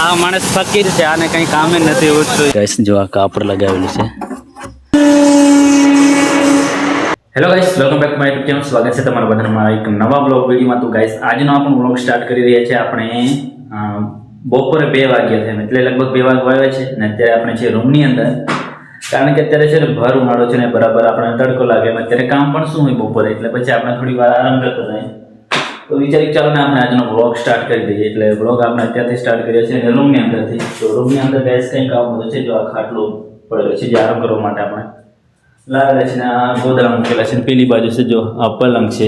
આ માણસ ફકીર છે, આને કંઈ કામ જ નથી હોતું. ગાઈસ જો આ કાપડ લગાવેલું છે. Hello guys, welcome back to my YouTube channel. સ્વાગત છે તમારા બધાનું મારા એક નવા બ્લોગ વિડીયોમાં. તો ગાઈસ આજનો આપણો બ્લોગ સ્ટાર્ટ કરી રહ્યા છે આપણે બપોરે 2 વાગ્યા થયા, એટલે લગભગ 2 વાગવા આવ્યા છે ને અત્યારે આપણે છે રૂમની અંદર. કારણ કે અત્યારે છે ને ભર ઉનાળો છે ને બરાબર આપણે તડકો લાગે અને અત્યારે કામ પણ શું હોય બપોરે, એટલે પછી આપણે થોડી વાર આરામ કરતો થાય. તો વિચારી ચાલો ને આપણે આજનો બ્લોગ સ્ટાર્ટ કરી દઈએ. એટલે બ્લોગ આપણે અત્યારથી સ્ટાર્ટ કરીએ છીએ રૂમની અંદરથી. તો રૂમની અંદર ગાઈસ કંઈ કામ બધું છે, જો આ ખાટલો પડેલો છે જે આરામ કરવા માટે આપણે લાવેલા છે ને આ ગોદડા મૂકેલા છે ને પેલી બાજુ છે જો આ પલંગ છે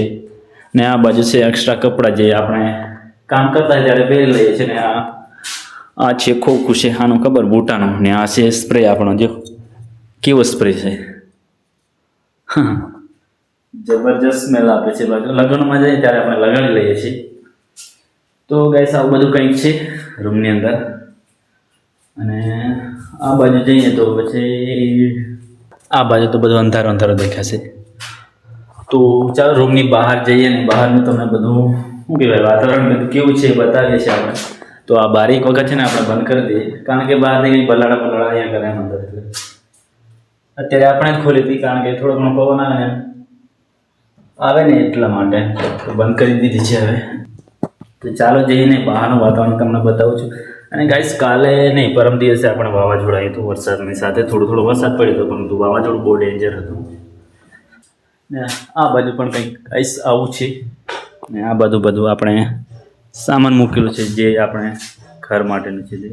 ને આ બાજુ છે એક્સ્ટ્રા કપડાં જે આપણે કામ કરતા ત્યારે પહેરી લઈએ છીએ ને આ છે ખોખું છે આનું ખબર બૂટાનું ને આ છે સ્પ્રે આપણો જો કેવો સ્પ્રે છે જબરજસ્ત સ્મેલ આપે છે. બાજુ લગ્નમાં જઈએ ત્યારે આપણે લગાડી લઈએ છીએ. તો ગાઈસ આવું બધું કંઈક છે રૂમની અંદર. અને આ બાજુ જઈએ તો પછી આ બાજુ તો બધું અંધારો અંધારો દેખાશે. તો ચાલો રૂમની બહાર જઈએ ને બહારનું તમને બધું શું કહેવાય વાતાવરણ બધું કેવું છે એ બતાવીએ છીએ આપણે. તો આ બારીક વખત છે ને આપણે બંધ કરી દઈએ, કારણ કે બહારથી કંઈ બલાડા અહીંયા કરે એમ અંદર. એટલે અત્યારે આપણે જ ખોલી હતી કારણ કે થોડો ઘણો પવન આવે ને એટલા માટે તો બંધ કરી દીધી છે હવે. તો ચાલો જઈને બહારનું વાતાવરણ તમને બતાવું છું. અને ગાઈસ કાલે નહીં પરમ દિવસે આપણે વાવાઝોડા આવ્યું હતું વરસાદની સાથે. થોડો વરસાદ પડ્યો હતો પરંતુ વાવાઝોડું બહુ ડેન્જર હતું. ને આ બાજુ પણ કંઈક ગાઈસ આવું છે ને આ બધું આપણે સામાન મૂકેલું છે જે આપણે ઘર માટેનું છે જે.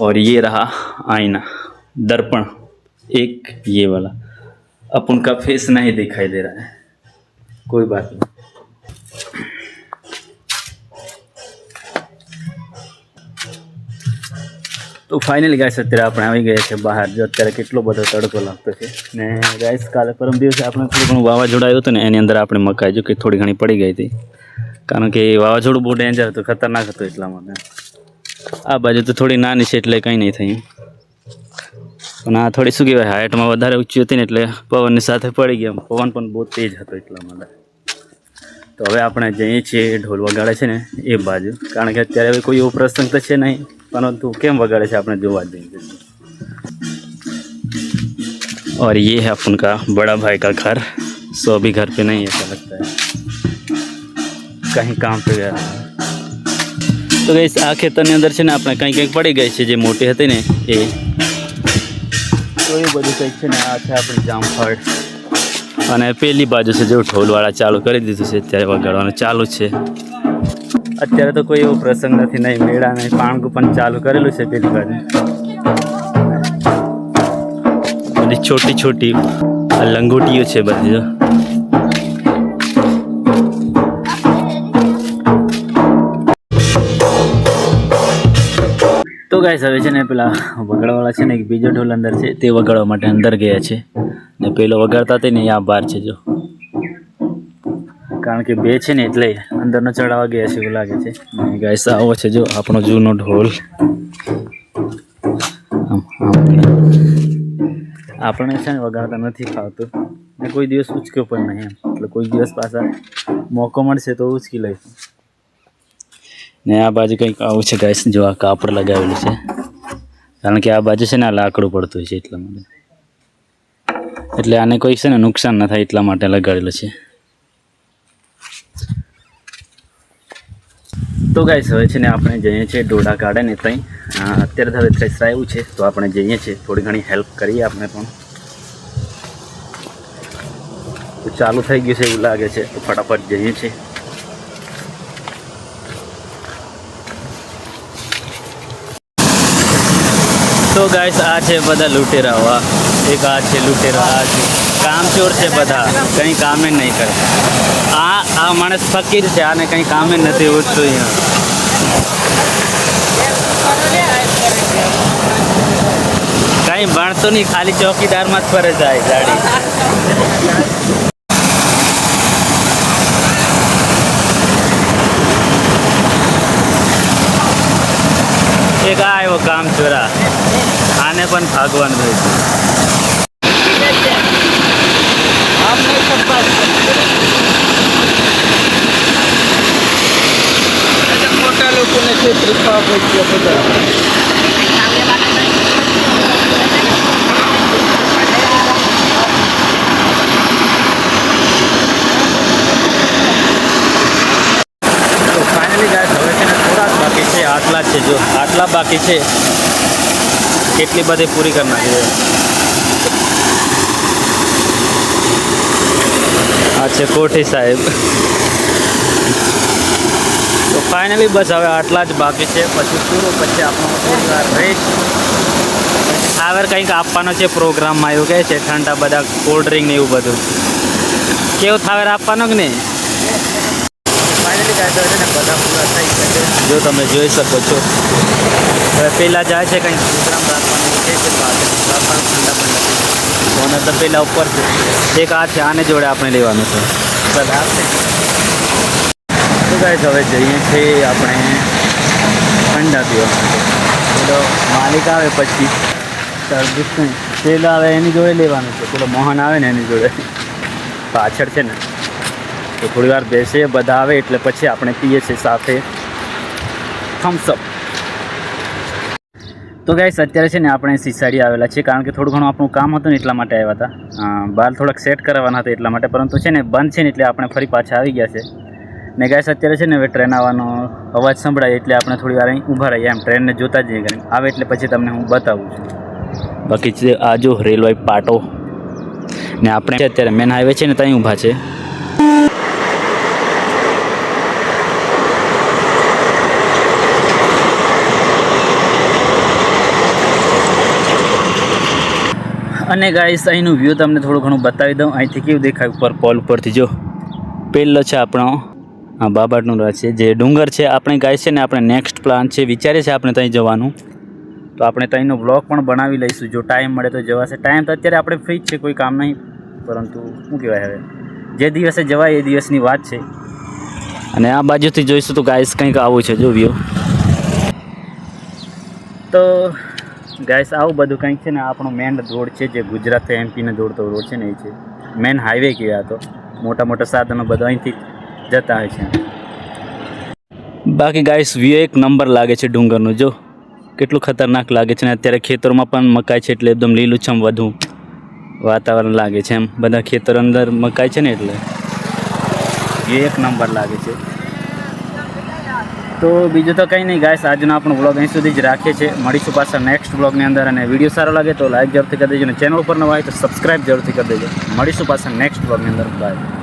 और ये रहा आईना दर्पण एक ये वाला. अब उनका फेस नहीं दिखाई दे रहा है, कोई बात नहीं. તો ફાઇનલી ગાઈસ અત્યારે આપણે આવી ગયા છે બહાર. જો અત્યારે કેટલો બધો તડકો લાગતો છે ને ગાઈસ કાલે પરમ દિવસે આપણે થોડું ઘણું વાવાઝોડું આવ્યું હતું ને એની અંદર આપણે મકાઈ જો કે થોડી ઘણી પડી ગઈ હતી, કારણ કે વાવાઝોડું બહુ ડેન્જર હતું, ખતરનાક હતું એટલા માટે. આ બાજુ તો થોડી નાની છે એટલે કંઈ નહીં થયું, પણ આ થોડી શું કહેવાય હાઇટમાં વધારે ઊંચી હતી ને એટલે પવનની સાથે પડી ગયા. પવન પણ બહુ તેજ હતો એટલા માટે. તો હવે આપણે જઈએ છીએ ઢોલ વગાડે છે ને એ બાજુ, કારણ કે અત્યારે હવે કોઈ એવો પ્રસંગ તો છે નહીં, પરંતુ કેમ વગાડે છે આપણે જોવા જ જઈએ. और ये है अपन का बड़ा भाई का घर. सो अभी घर पे नहीं ऐसा लगता है, कहीं काम पे गया. તો ગઈસ આ ખેતરની અંદર છે ને આપણે કંઈક પડી ગઈ છે જે મોટી હતી ને એ. તો એ બધું કંઈક છે ને આ છે આપણી જામફળ. અને પેલી બાજુ છે જો ઢોલવાળા ચાલુ કરી દીધું છે, અત્યારે વગાડવાનું ચાલુ છે. અત્યારે તો કોઈ એવો પ્રસંગ નથી, નહીં મેળા નહીં, પાણગું પણ ચાલુ કરેલું છે પેલી બાજુ. બધી છોટી છોટી લંગોટીઓ છે બધી જો. તો ગાઈસ હવે છે ને પેલા વગાડવાળા છે ને એક બીજો ઢોલ અંદર છે તે વગાડવા માટે અંદર ગયા છે ને પેલો વગાડતા હતા ને આ બહાર છે જો, કારણ કે બે છે ને એટલે અંદરનો ચડાવવા ગયા છે એવું લાગે છે. ગાઈસ આવો છે જો આપણો જૂનો ઢોલ. આપણે છે ને વગાડતા નથી ફાવતું ને કોઈ દિવસ ઉચક્યો પણ નહીં એમ, એટલે કોઈ દિવસ પાછા મોકો મળશે તો ઉચકી લઈશું. ને આ બાજુ કંઈક આવું છે ગાઈસ, જો આ કાપડ લગાવેલું છે, કારણ કે આ બાજુ છે ને આ લાકડું પડતું છે એટલા માટે, એટલે આને કોઈ છે ને નુકસાન ન થાય એટલા માટે લગાડેલું છે. તો ગાઈસ હવે છે ને આપણે જઈએ છીએ ડોડા કાઢે ને ત્યાં. અત્યારે હવે થ્રેસર આવ્યું છે તો આપણે જઈએ છીએ, થોડી ઘણી હેલ્પ કરીએ આપણે પણ. તો ચાલુ થઈ ગયું છે એવું લાગે છે, તો ફટાફટ જઈએ છીએ. તો ગાઈસ આ છે બધા લૂંટેરા. એક આ છે લૂંટેરા, આ છે કામચોર છે બધા, કંઈ કામ જ નહીં કરે. આ માણસ ફકીર છે, આને કંઈ કામ જ નથી હોતું અહીંયા. કંઈ ભણતો નહીં, ખાલી ચોકીદારમાં જ ફરે જાય ગાડી. એક આ આવ્યો કામચોરા, આને પણ ભાગવાનું હોય છે. फोटो લોકોને છે ત્રીફા હોય છે બધા. તો ફાઇનલી ગાઈસ હવે છે ને થોડા જ બાકી છે, આટલા જ છે, જો આટલા બાકી છે, કેટલી બધી પૂરી કરી નાખી છે. આ છે કોઠી સાહેબ. તો ફાઇનલી બસ હવે આટલા જ બાકી છે, પછી પૂરું, પછી આપણો થોડી વાર રેસ્ટ. આગળ કંઈક આપવાનો છે પ્રોગ્રામમાં, એવું કહે છે, ઠંડા બધા કોલ્ડ ડ્રિંક ને એવું બધું. કેવું થાવેર આપવાનો કે નહીં? ફાઇનલી ગાઈસ હવે છે ને બધા પૂરા થઈ ગયા છે, જો તમે જોઈ શકો છો. હવે પહેલાં જાય છે કંઈક પ્રોગ્રામ રાખવાનું છે, ઠંડા ઠંડા અને તો પહેલાં ઉપર છે એક આ છે, આને જોડે આપણે લેવાનું છે બસ આપશે. તો ગાઈસ હવે જઈએ છીએ આપણે ઠંડા પીવા માટે. પેલો માલિક આવે પછી સર્વિસ નહીં, પેલો આવે એની જોડે લેવાનું છે, પેલો મોહન આવે ને એની જોડે પાછળ છે ને. તો થોડી વાર બેસીએ, બધા આવે એટલે પછી આપણે પીએ છીએ સાથે થમ્સઅપ. તો ગાઈસ અત્યારે છે ને આપણે સીસાડી આવેલા છે, કારણ કે થોડું ઘણું આપણું કામ હતું ને એટલા માટે આવ્યા હતા. બહાર થોડાક સેટ કરવાના હતા એટલા માટે, પરંતુ છે ને બંધ છે ને એટલે આપણે ફરી પાછા આવી ગયા છે. ને ગાઈસ અત્યારે છે ને હવે ટ્રેન આવવાનો અવાજ સંભળાય એટલે આપણે થોડી વાર અહીં ઊભા રહીએ, એમ ટ્રેનને જોતા જઈએ કરીને આવે એટલે પછી તમને હું બતાવું છું. બાકી છે આ જો રેલવે પાટો, ને આપણે અત્યારે મેન હાઈવે છે ને ત્યાં ઊભા છે. અને ગાઈસ અહીંનું વ્યૂ તમને થોડું ઘણું બતાવી દઉં. અહીંથી કેવું દેખાય ઉપર પોલ ઉપરથી, જો પહેલો છે આપણો આ બાબાનું રાજ છે, જે ડુંગર છે. આપણે ગાઈસ છે ને આપણે નેક્સ્ટ પ્લાન છે, વિચારીએ છીએ આપણે ત્યાં જવાનું. તો આપણે ત્યાંનો બ્લોગ પણ બનાવી લઈશું, જો ટાઈમ મળે તો જવાશે. ટાઈમ તો અત્યારે આપણે ફ્રી જ છે, કોઈ કામ નહીં, પરંતુ શું કહેવાય હવે જે દિવસે જવાય એ દિવસની વાત છે. અને આ બાજુથી જોઈશું તો ગાઈસ કંઈક આવું છે, જો વ્યૂ. તો ગાઈસ આવું બધું કંઈક છે ને આપણો મેન રોડ છે, જે ગુજરાતથી એમપીને જોડતો રોડ છે ને એ છે મેન હાઈવે કહેવાય. તો મોટા મોટા સાધનો બધા અહીંથી જતા હોય છે. બાકી ગાઈસ વ્યૂ એક નંબર લાગે છે ડુંગરનું, જો કેટલું ખતરનાક લાગે છે. ને અત્યારે ખેતરોમાં પણ મકાઈ છે એટલે એકદમ લીલુંછમ વધુ વાતાવરણ લાગે છે, એમ બધા ખેતર અંદર મકાઈ છે ને એટલે વ્યૂ એક નંબર લાગે છે. તો બીજું તો કંઈ નહીં ગાઈસ, આજનો આપણો વ્લોગ અહીં સુધી જ રાખીએ છીએ. મળીશું પાછા નેક્સ્ટ વ્લોગની અંદર. અને વિડીયો સારો લાગે તો લાઈક જરૂરથી કરી દેજો, અને ચેનલ ઉપર નવા હોય તો સબસ્ક્રાઈબ જરૂરથી કરી દેજો. મળીશું પાછા નેક્સ્ટ વ્લોગની અંદર. બાય.